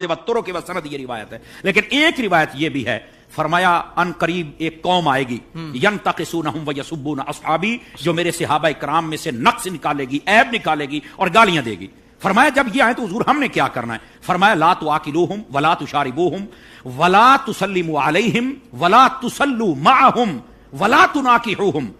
तुरुक के सनद ये रिवायत है। लेकिन एक रिवायत ये भी है, फरमाया अन करीब एक कौम आएगी यंतकिसूनहुम व यसुब्बून अस्हाबी, जो मेरे सहाबा इकराम में से नक्स निकालेगी, ऐब निकालेगी और गालियां देगी। फरमाया जब ये आए तो हुजूर हमने क्या करना है? फरमाया ला तुआकिलूहुम वला तुशारिबूहुम वला तुसल्लिमू अलैहिम वला तुसल्लू माअहुम वला तुनाकिहुहुम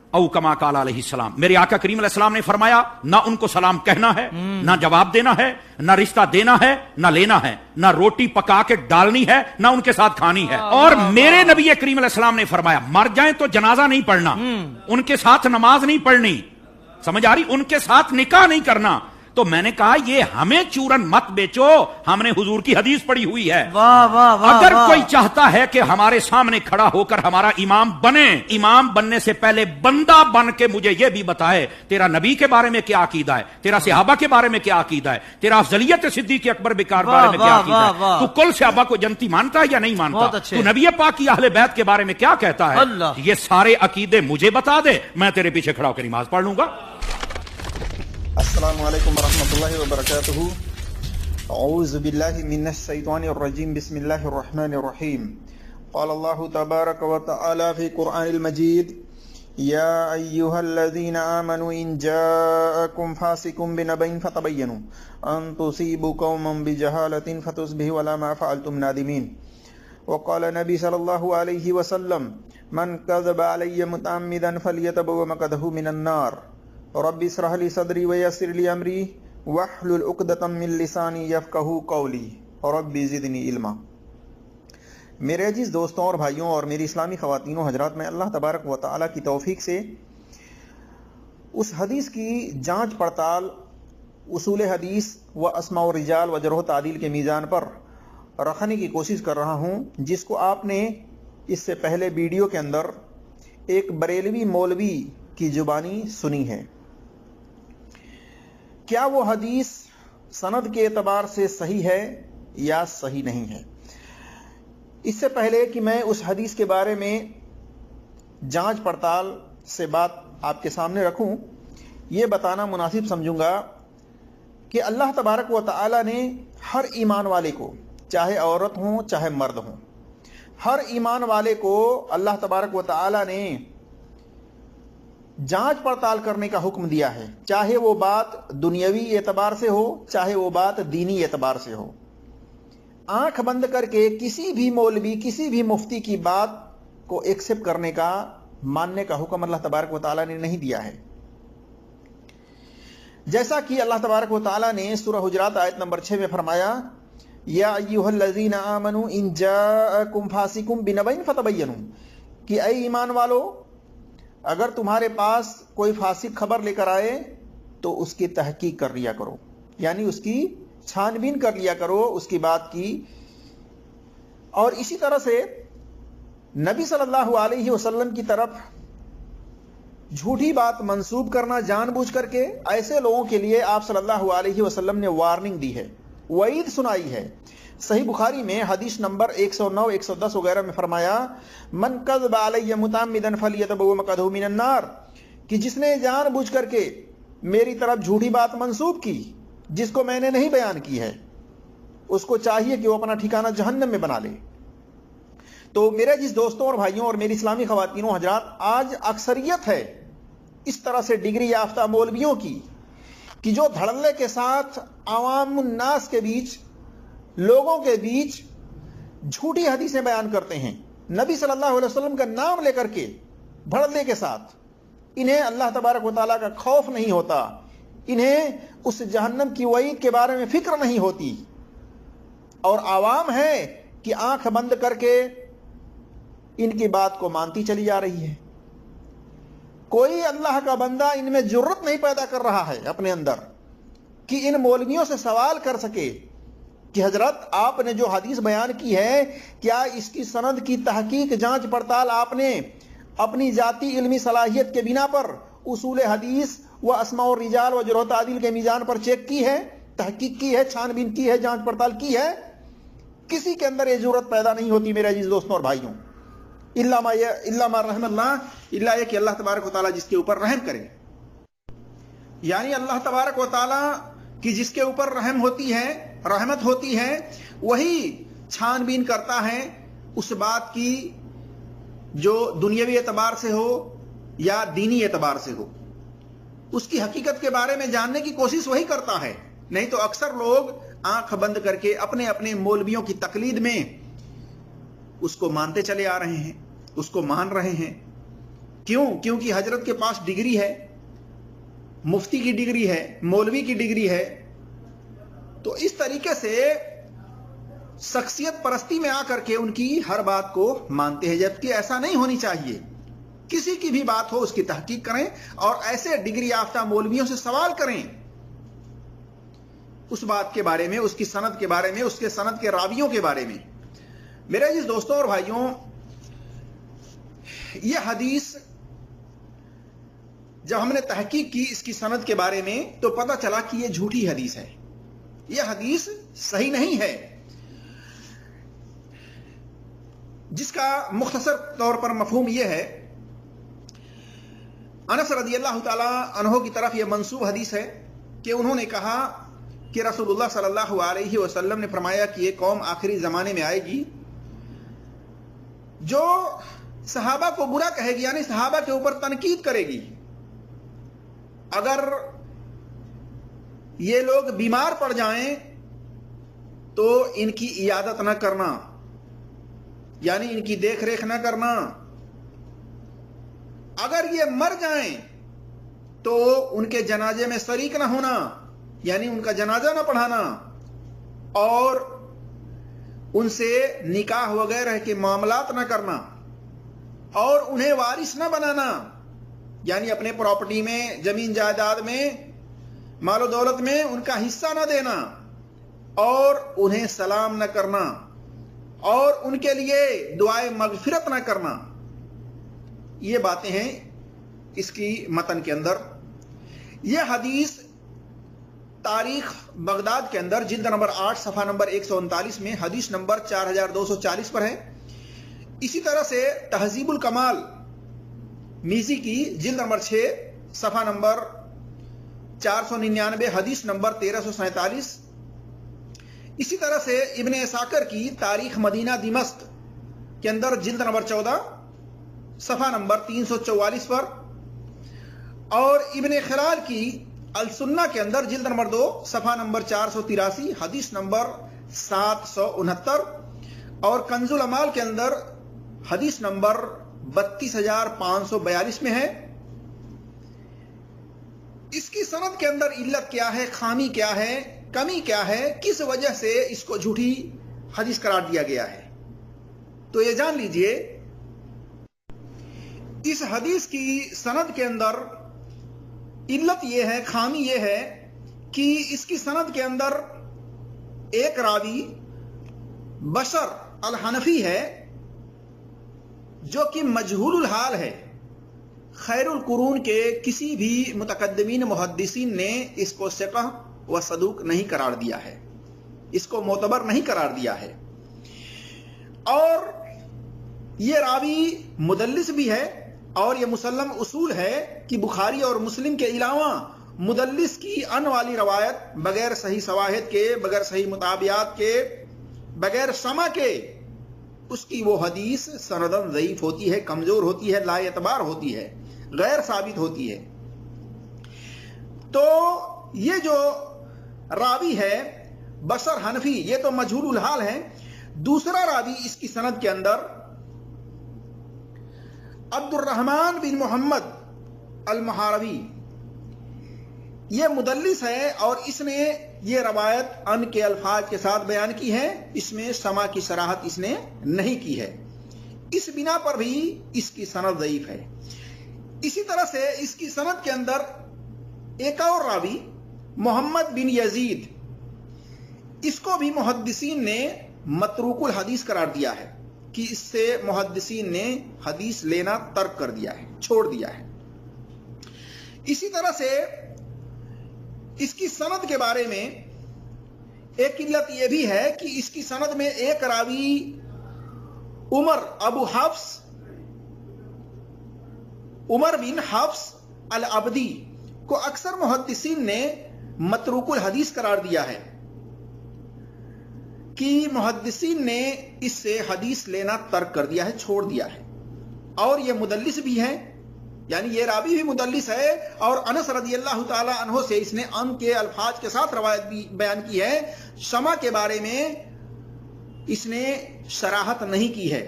औ कमा काला अलैहिस्सलाम। मेरे आका करीम अलैहिस्सलाम ने फरमाया ना उनको सलाम कहना है, ना जवाब देना है, ना रिश्ता देना है, ना लेना है, ना रोटी पका के डालनी है, ना उनके साथ खानी है। और मेरे नबी करीम अलैहिस्सलाम ने फरमाया मर जाएं तो जनाजा नहीं पढ़ना, उनके साथ नमाज नहीं पढ़नी, समझ आ रही, उनके साथ निकाह नहीं करना। तो मैंने कहा ये हमें चूरन मत बेचो, हमने हुजूर की हदीस पढ़ी हुई है। वाह वाह वाह। अगर कोई चाहता है कि हमारे सामने खड़ा होकर हमारा इमाम बने, इमाम बनने से पहले बंदा बन के मुझे यह भी बताए तेरा नबी के बारे में क्या अकीदा है, तेरा सहाबा के बारे में क्या अकीदा है, तेरा अफजलियत सिद्दीक अकबर बिकार बारे में क्या अकीदा है, तू कुल सहाबा को जनती मानता है या नहीं मानता, तू नबी पाक की अहले बैत के बारे में क्या कहता है, ये सारे अकीदे मुझे बता दे, मैं तेरे पीछे खड़ा होकर नमाज पढ़ लूंगा। अस्सलामु अलैकुम वरहमतुल्लाहि वबरकातुहू। औज़ु बिल्लाहि मिनश शैतानिर रजीम। बिस्मिल्लाहिर रहमानिर रहीम। क़ाल अल्लाहु तबारक व तआला फ़ी क़ुरआनिल मजीद या अय्युहल्लज़ीना आमनू इन जाअकुम फ़ासिक़ुम बिनबइन फ़तबय्यनु अन तुसीबू क़ौमन बिजहालतिन फ़तुस्बिहू अला मा फ़अलतुम नादिमीन। व क़ाल नबी सल्लल्लाहु अलैहि वसल्लम मन कज़ब अलैया मुतअम्मिदन फ़लयतबव्वअ मक़अदहु मिनन नार। रब्बि इश्रह ली सदरी व यस्सिर ली अमरी वहलुल उक़दतम मिन लिसानी यफ़क़हू क़ौली रब्बि ज़िदनी इल्मा। मेरे अजीज़ दोस्तों और भाइयों और मेरी इस्लामी ख़वातीनों हज़रात, मैं अल्लाह तबारक व तआला की तौफ़ीक़ से उस हदीस की जाँच पड़ताल उसूल हदीस व अस्मा व रिजाल व जरह तादील के मीज़ान पर रखने की कोशिश कर रहा हूँ, जिसको आपने इससे पहले वीडियो के अंदर एक बरेलवी मौलवी की जुबानी सुनी है। क्या वो हदीस सनद के एतबार से सही है या सही नहीं है? इससे पहले कि मैं उस हदीस के बारे में जांच पड़ताल से बात आपके सामने रखूं, ये बताना मुनासिब समझूंगा कि अल्लाह तबारक व तआला ने हर ईमान वाले को, चाहे औरत हो चाहे मर्द हो, हर ईमान वाले को अल्लाह तबारक व तआला ने जांच पड़ताल करने का हुक्म दिया है, चाहे वो बात दुनियावी एतबार से हो चाहे वो बात दीनी एतबार से हो। आंख बंद करके किसी भी मौलवी, किसी भी मुफ्ती की बात को एक्सेप्ट करने का, मानने का हुक्म अल्लाह तबारक व तआला ने नहीं दिया है। जैसा कि अल्लाह तबारक व तआला ने सूरह हुजरात आयत नंबर 6 में फरमाया या अय्युहल्लज़ीना आमनू इन जाअकुम फ़ासिक़ुम बिनबइन फ़तबय्यनु, कि ऐ ईमान वालो, अगर तुम्हारे पास कोई फासिक खबर लेकर आए तो उसकी तहकीक कर लिया करो, यानी उसकी छानबीन कर लिया करो उसकी बात की। और इसी तरह से नबी सल्लल्लाहु अलैहि वसल्लम की तरफ झूठी बात मंसूब करना जानबूझ करके, ऐसे लोगों के लिए आप सल्लल्लाहु अलैहि वसल्लम ने वार्निंग दी है, वईद सुनाई है। सही बुखारी में हदीस नंबर 109, 110 वगैरह में फरमाया मन कज़ब अलैया मुतअम्मिदन फ़लयतबव्वअ मक़अदहु मिनन नार, कि जिसने जानबूझ करके मेरी तरफ झूठी बात मंसूब की जिसको मैंने नहीं बयान की है, उसको चाहिए कि वो अपना ठिकाना जहन्नम में बना ले। तो मेरे जिस दोस्तों और भाइयों और मेरी इस्लामी ख़वातीनों हज़रात, आज अक्सरियत है इस तरह से डिग्री याफ्ता मौलवियों की कि जो धड़ल्ले के साथ आवाम उन्नास के बीच, लोगों के बीच झूठी हदीसें बयान करते हैं, नबी सल्लल्लाहु अलैहि वसल्लम का नाम लेकर के धड़ल्ले के साथ। इन्हें अल्लाह तबारक व तआला का खौफ नहीं होता, इन्हें उस जहन्नम की वईद के बारे में फिक्र नहीं होती, और आवाम है कि आंख बंद करके इनकी बात को मानती चली जा रही है। कोई अल्लाह का बंदा इनमें जुर्रत नहीं पैदा कर रहा है अपने अंदर कि इन मौलवियों से सवाल कर सके कि हजरत आपने जो हदीस बयान की है, क्या इसकी सनद की तहकीक, जांच पड़ताल आपने अपनी जाती इल्मी सलाहियत के बिना पर उसूल हदीस व अस्मा और रिजाल व जरह तादील के मीज़ान पर चेक की है, तहकीक की है, छानबीन की है, जांच पड़ताल की है? किसी के अंदर ये जरूरत पैदा नहीं होती मेरे अजीज दोस्तों और भाइयों, इल्ला मा रहमल्लाह, इल्ला कि अल्लाह तबारक व तआला जिसके ऊपर रहम करे, यानी अल्लाह तबारक व तआला कि जिसके ऊपर रहम होती है, रहमत होती है वही छानबीन करता है उस बात की जो दुनियावी एतबार से हो या दीनी एतबार से हो, उसकी हकीकत के बारे में जानने की कोशिश वही करता है। नहीं तो अक्सर लोग आंख बंद करके अपने अपने मौलवियों की तकलीद में उसको मानते चले आ रहे हैं, उसको मान रहे हैं। क्यों? क्योंकि हजरत के पास डिग्री है, मुफ्ती की डिग्री है, मौलवी की डिग्री है। तो इस तरीके से शख्सियत परस्ती में आकर के उनकी हर बात को मानते हैं, जबकि ऐसा नहीं होनी चाहिए। किसी की भी बात हो उसकी तहकीक करें और ऐसे डिग्री याफ्ता मौलवियों से सवाल करें उस बात के बारे में, उसकी सनद के बारे में, उसके सनद के रावियों के बारे में। मेरे अजीज दोस्तों और भाइयों, यह हदीस जब हमने तहकीक की इसकी सनद के बारे में तो पता चला कि यह झूठी हदीस है, यह हदीस सही नहीं है, जिसका मुख्तसर तौर पर मफहूम यह है। अनस रज़ियल्लाहु ताला अन्हु की तरफ यह मंसूब हदीस है कि उन्होंने कहा कि रसूलुल्लाह सल्लल्लाहु अलैहि वसल्लम ने फरमाया कि ये कौम आखिरी जमाने में आएगी जो सहाबा को बुरा कहेगी, यानी सहाबा के ऊपर तनकीद करेगी। अगर ये लोग बीमार पड़ जाएं तो इनकी इयादत न करना, यानी इनकी देख रेख न करना। अगर ये मर जाएं तो उनके जनाजे में शरीक न होना, यानी उनका जनाजा न पढ़ाना, और उनसे निकाह वगैरह के मामलात न करना, और उन्हें वारिस न बनाना, यानी अपने प्रॉपर्टी में, जमीन जायदाद में, मालो दौलत में उनका हिस्सा न देना, और उन्हें सलाम न करना, और उनके लिए दुआए मगफिरत न करना। ये बातें हैं इसकी मतन के अंदर। यह हदीस तारीख बगदाद के अंदर जिल्द नंबर 8 सफ़ा नंबर 139 में हदीस नंबर 4240 पर है। इसी तरह से तहजीबुल कमाल मीज़ी की जिल्द नंबर 6 सफ़ा नंबर 499 हदीस नंबर 1347। इसी तरह से इब्न इसाकर की तारीख मदीना दिमश्क के अंदर जिल्द नंबर 14 सफ़ा नंबर 344 पर, और इब्न खिलाल की अल सुन्ना के अंदर जिल्द नंबर 2 सफ़ा नंबर 483 हदीस नंबर 769, और कंजुल अमाल के अंदर हदीस नंबर 32542 में है। इसकी सनद के अंदर इल्लत क्या है, खामी क्या है, कमी क्या है, किस वजह से इसको झूठी हदीस करार दिया गया है, तो ये जान लीजिए। इस हदीस की सनद के अंदर इल्लत यह है, खामी यह है कि इसकी सनद के अंदर एक रावी बशर अल हनफी है जो कि मजहूलुल हाल है। खैरुल कुरून के किसी भी मुतकद्दिमीन मुहद्दिसीन ने इसको सिक़ह व सदूक नहीं करार दिया है, इसको मोतबर नहीं करार दिया है। और ये रावी मुदल्लिस भी है, और ये मुसल्लम उसूल है कि बुखारी और मुस्लिम के अलावा मुदल्लिस की अन वाली रवायत बगैर सही सवाहिद के, बगैर सही मुताबियात के, बगैर समा के, उसकी वो हदीस सनदन ज़ईफ होती है, कमजोर होती है, लाएतबार होती है, गैर साबित होती है। तो ये जो रावी है बशर हनफी, ये तो मजहूलुल हाल है। दूसरा रावी इसकी सनद के अंदर अब्दुर्रहमान बिन मोहम्मद अल महारवी, ये मुदल्लिस है, और इसने ये रवायत अन के अल्फाज के साथ बयान की है, इसमें समा की सराहत इसने नहीं की है। इस बिना पर भी इसकी सनद ज़ईफ है। इसी तरह से इसकी सनद के अंदर एक और रावी मोहम्मद बिन यजीद, इसको भी मुहद्दिसीन ने मतरूकुल हदीस करार दिया है कि इससे मुहद्दिसीन ने हदीस लेना तर्क कर दिया है, छोड़ दिया है। इसी तरह से इसकी सनद के बारे में एक इल्लत यह भी है कि इसकी सनद में एक रावी उमर अबू हफ्स, उमर बिन हफ्स अल अब्दी को अक्सर मुहद्दिसीन ने मतरूकुल हदीस करार दिया है। کہ محدثین نے اس سے حدیث لینا ترک کر دیا ہے، چھوڑ دیا ہے، اور یہ مدلس بھی ہے، یعنی یہ راوی بھی مدلس ہے، اور انس رضی اللہ تعالی عنہ سے اس نے ان کے الفاظ کے ساتھ روایت بھی بیان کی ہے، سما کے بارے میں اس نے صراحت نہیں کی ہے،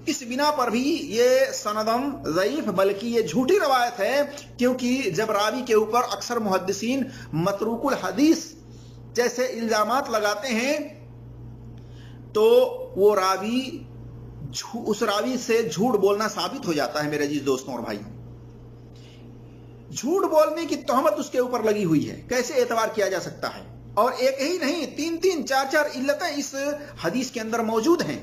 اس بنا پر بھی یہ سندم ضعیف بلکہ یہ جھوٹی روایت ہے، کیونکہ جب راوی کے اوپر اکثر محدثین متروک الحدیث جیسے الزامات لگاتے ہیں تو وہ راوی اس راوی سے جھوٹ بولنا ثابت ہو جاتا ہے۔ میرے عزیز دوستوں اور بھائیوں، جھوٹ بولنے کی تہمت اس کے اوپر لگی ہوئی ہے، کیسے اعتبار کیا جا سکتا ہے؟ اور ایک ہی نہیں، تین تین چار چار علتیں اس حدیث کے اندر موجود ہیں،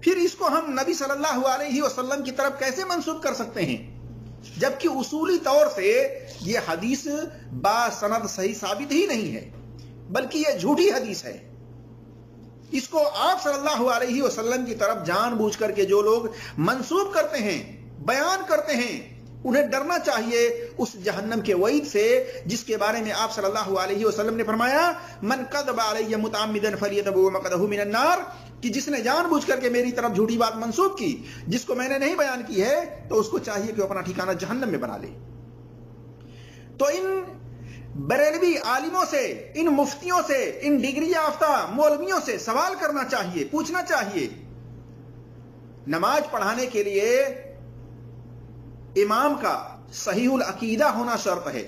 پھر اس کو ہم نبی صلی اللہ علیہ وسلم کی طرف کیسے منسوب کر سکتے ہیں، جبکہ اصولی طور سے یہ حدیث با سند صحیح ثابت ہی نہیں ہے، بلکہ یہ جھوٹی حدیث ہے۔ اس کو آپ صلی اللہ علیہ وسلم کی طرف جان بوجھ کر کے جو لوگ منسوب کرتے ہیں، بیان کرتے ہیں، انہیں ڈرنا چاہیے اس جہنم کے وعید سے جس کے بارے میں آپ صلی اللہ علیہ وسلم نے فرمایا من کذب علی متعمدا فلیتبوأ مقعدہ من النار، کہ جس نے جان بوجھ کر کے میری طرف جھوٹی بات منسوب کی جس کو میں نے نہیں بیان کی ہے تو اس کو چاہیے کہ اپنا ٹھکانہ جہنم میں بنا لے۔ تو ان بریلوی عالموں سے، ان مفتیوں سے، ان ڈگری یافتہ مولویوں سے سوال کرنا چاہیے، پوچھنا چاہیے۔ نماز پڑھانے کے لیے امام کا صحیح العقیدہ ہونا شرط ہے،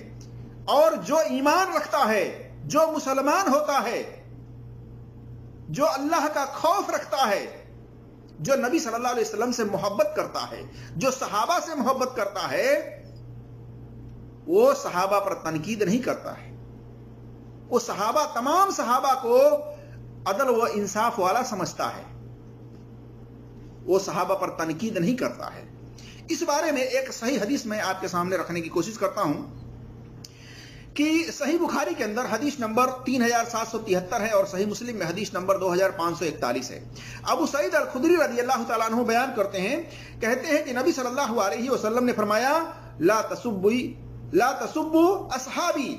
اور جو ایمان رکھتا ہے، جو مسلمان ہوتا ہے، جو اللہ کا خوف رکھتا ہے، جو نبی صلی اللہ علیہ وسلم سے محبت کرتا ہے، جو صحابہ سے محبت کرتا ہے، وہ صحابہ پر تنقید نہیں کرتا ہے، وہ صحابہ، تمام صحابہ کو عدل و انصاف والا سمجھتا ہے، وہ صحابہ پر تنقید نہیں کرتا ہے۔ اس بارے میں ایک صحیح حدیث میں آپ کے سامنے رکھنے کی کوشش کرتا ہوں کہ صحیح بخاری کے اندر حدیث نمبر 3773 ہے، اور صحیح مسلم میں حدیث نمبر 2541 ہے۔ ابو سعید الخدری رضی اللہ تعالیٰ عنہ بیان کرتے ہیں، کہتے ہیں کہ نبی صلی اللہ علیہ وسلم نے فرمایا لا تسبوا اصحابی،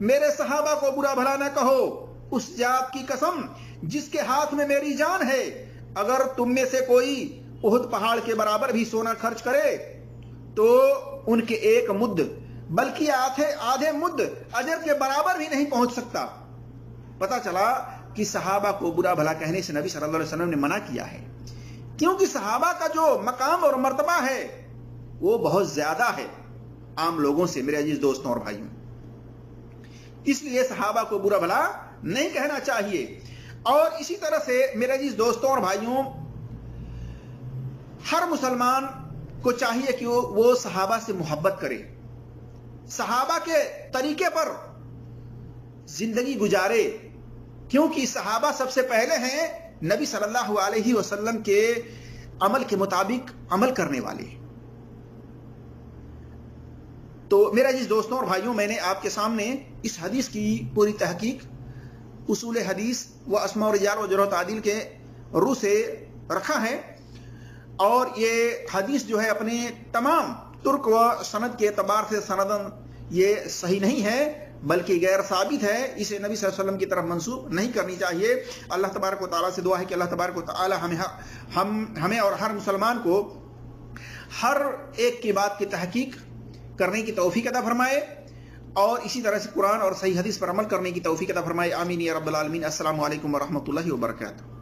میرے صحابہ کو برا بھلا نہ کہو، اس ذات کی قسم جس کے ہاتھ میں میری جان ہے، اگر تم میں سے کوئی احد پہاڑ کے برابر بھی سونا خرچ کرے تو ان کے ایک مد بلکہ آدھے مد اجر کے برابر بھی نہیں پہنچ سکتا۔ پتا چلا کہ صحابہ کو برا بھلا کہنے سے نبی صلی اللہ علیہ وسلم نے منع کیا ہے، کیونکہ صحابہ کا جو مقام اور مرتبہ ہے وہ بہت زیادہ ہے عام لوگوں سے، میرے عزیز دوستوں اور بھائیوں، اس لیے صحابہ کو برا بھلا نہیں کہنا چاہیے۔ اور اسی طرح سے میرے عزیز دوستوں اور بھائیوں، ہر مسلمان کو چاہیے کہ وہ صحابہ سے محبت کرے، صحابہ کے طریقے پر زندگی گزارے، کیونکہ صحابہ سب سے پہلے ہیں نبی صلی اللہ علیہ وسلم کے عمل کے مطابق عمل کرنے والے۔ تو میرے عزیز دوستوں اور بھائیوں، میں نے آپ کے سامنے اس حدیث کی پوری تحقیق اصول حدیث و اسماء و رجال و جرح و تعدیل کے روح سے رکھا ہے، اور یہ حدیث جو ہے اپنے تمام ترک و سند کے اعتبار سے سندن یہ صحیح نہیں ہے بلکہ غیر ثابت ہے، اسے نبی صلی اللہ علیہ وسلم کی طرف منسوب نہیں کرنی چاہیے۔ اللہ تبارک و تعالیٰ سے دعا ہے کہ اللہ تبارک و تعالیٰ ہمیں اور ہر مسلمان کو ہر ایک کی بات کی تحقیق کرنے کی توفیق عطا فرمائے، اور اسی طرح سے قرآن اور صحیح حدیث پر عمل کرنے کی توفیق عطا فرمائے۔ آمین یا رب العالمین۔ السلام علیکم ورحمۃ اللہ وبرکاتہ۔